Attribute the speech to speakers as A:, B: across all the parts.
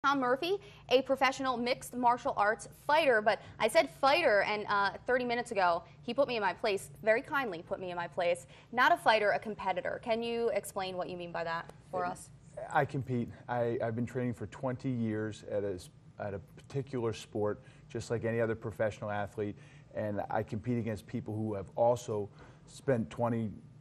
A: Tom Murphy, a professional mixed martial arts fighter, but I said fighter, and 30 minutes ago he put me in my place, very kindly put me in my place. Not a fighter, a competitor. Can you explain what you mean by that for us?
B: I compete. I've been training for 20 years at a particular sport, just like any other professional athlete, and I compete against people who have also spent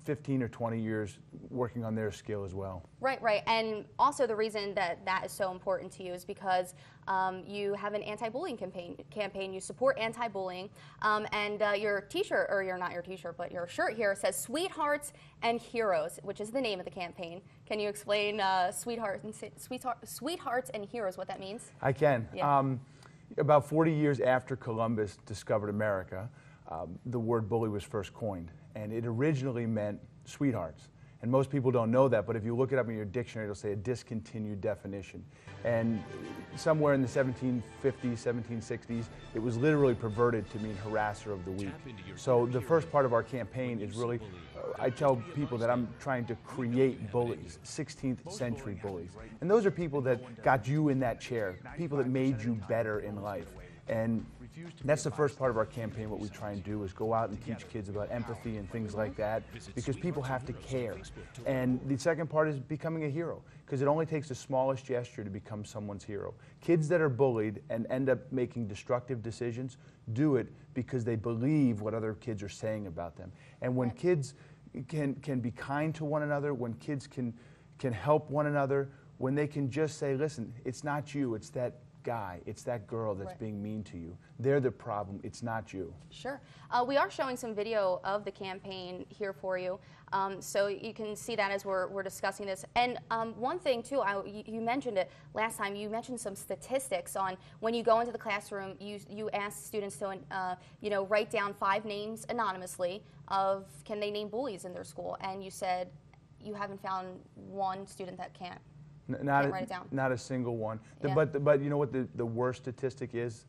B: 15 or 20 years working on their skill as well.
A: Right, right. And also the reason that that is so important to you is because you have an anti-bullying campaign. You support anti-bullying, and your t-shirt, or not your t-shirt, but your shirt here says Sweethearts and Heroes, which is the name of the campaign. Can you explain Sweethearts and Heroes, what that means?
B: I can.
A: Yeah.
B: About 40 years after Columbus discovered America, the word bully was first coined, and it originally meant sweethearts. And most people don't know that, but if you look it up in your dictionary, it'll say a discontinued definition. And somewhere in the 1750s, 1760s, it was literally perverted to mean harasser of the weak. So the first part of our campaign is really, I tell people that I'm trying to create bullies, 16th century bullies. And those are people that got you in that chair, people that made you better in life. And that's the first part of our campaign. What we try and do is go out and teach kids about empathy and things like that, because people have to care. And the second part is becoming a hero, because it only takes the smallest gesture to become someone's hero. Kids that are bullied and end up making destructive decisions do it because they believe what other kids are saying about them. And when kids can be kind to one another, when kids can help one another, when they can just say, listen, it's not you, it's that guy, it's that girl that's being mean to you. They're the problem, it's not you.
A: Sure. We are showing some video of the campaign here for you, so you can see that as we're discussing this. And one thing too, you mentioned it last time, you mentioned some statistics on when you go into the classroom, you ask students to write down 5 names anonymously of, can they name bullies in their school, and you said you haven't found one student that can't.
B: Not a single one.
A: Yeah.
B: But you know what the worst statistic is?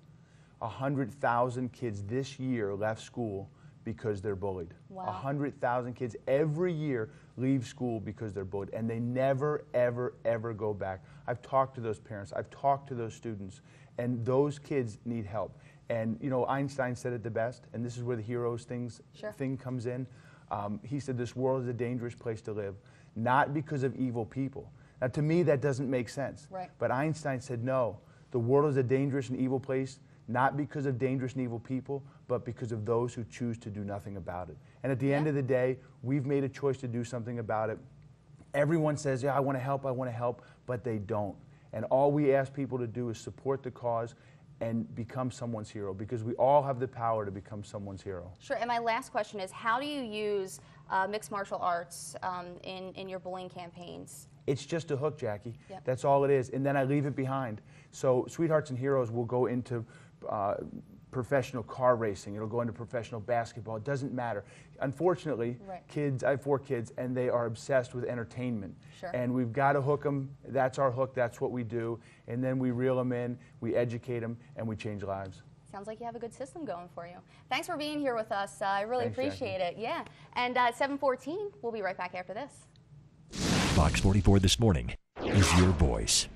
B: 100,000 kids this year left school because they're bullied.
A: Wow.
B: 100,000 kids every year leave school because they're bullied, and they never, ever, ever go back. I've talked to those parents. I've talked to those students, and those kids need help. And you know, Einstein said it the best, and this is where the heroes thing comes in. He said, this world is a dangerous place to live, not because of evil people. Now, to me, that doesn't make sense.
A: Right.
B: But Einstein said, no, the world is a dangerous and evil place, not because of dangerous and evil people, but because of those who choose to do nothing about it. And at the end of the day, we've made a choice to do something about it. Everyone says, yeah, I want to help, but they don't. And all we ask people to do is support the cause and become someone's hero, because we all have the power to become someone's hero.
A: Sure, and my last question is, how do you use mixed martial arts in your bullying campaigns?
B: It's just a hook, Jackie.
A: Yep.
B: That's all it is, and then I leave it behind. So Sweethearts and Heroes will go into professional car racing. It'll go into professional basketball. It doesn't matter. Unfortunately, kids, I have 4 kids, and they are obsessed with entertainment.
A: Sure.
B: And we've got to hook them. That's our hook. That's what we do. And then we reel them in, we educate them, and we change lives.
A: Sounds like you have a good system going for you. Thanks for being here with us. I really appreciate it. Yeah. And at 7:14, we'll be right back after this.
C: Fox 44 This Morning is your voice.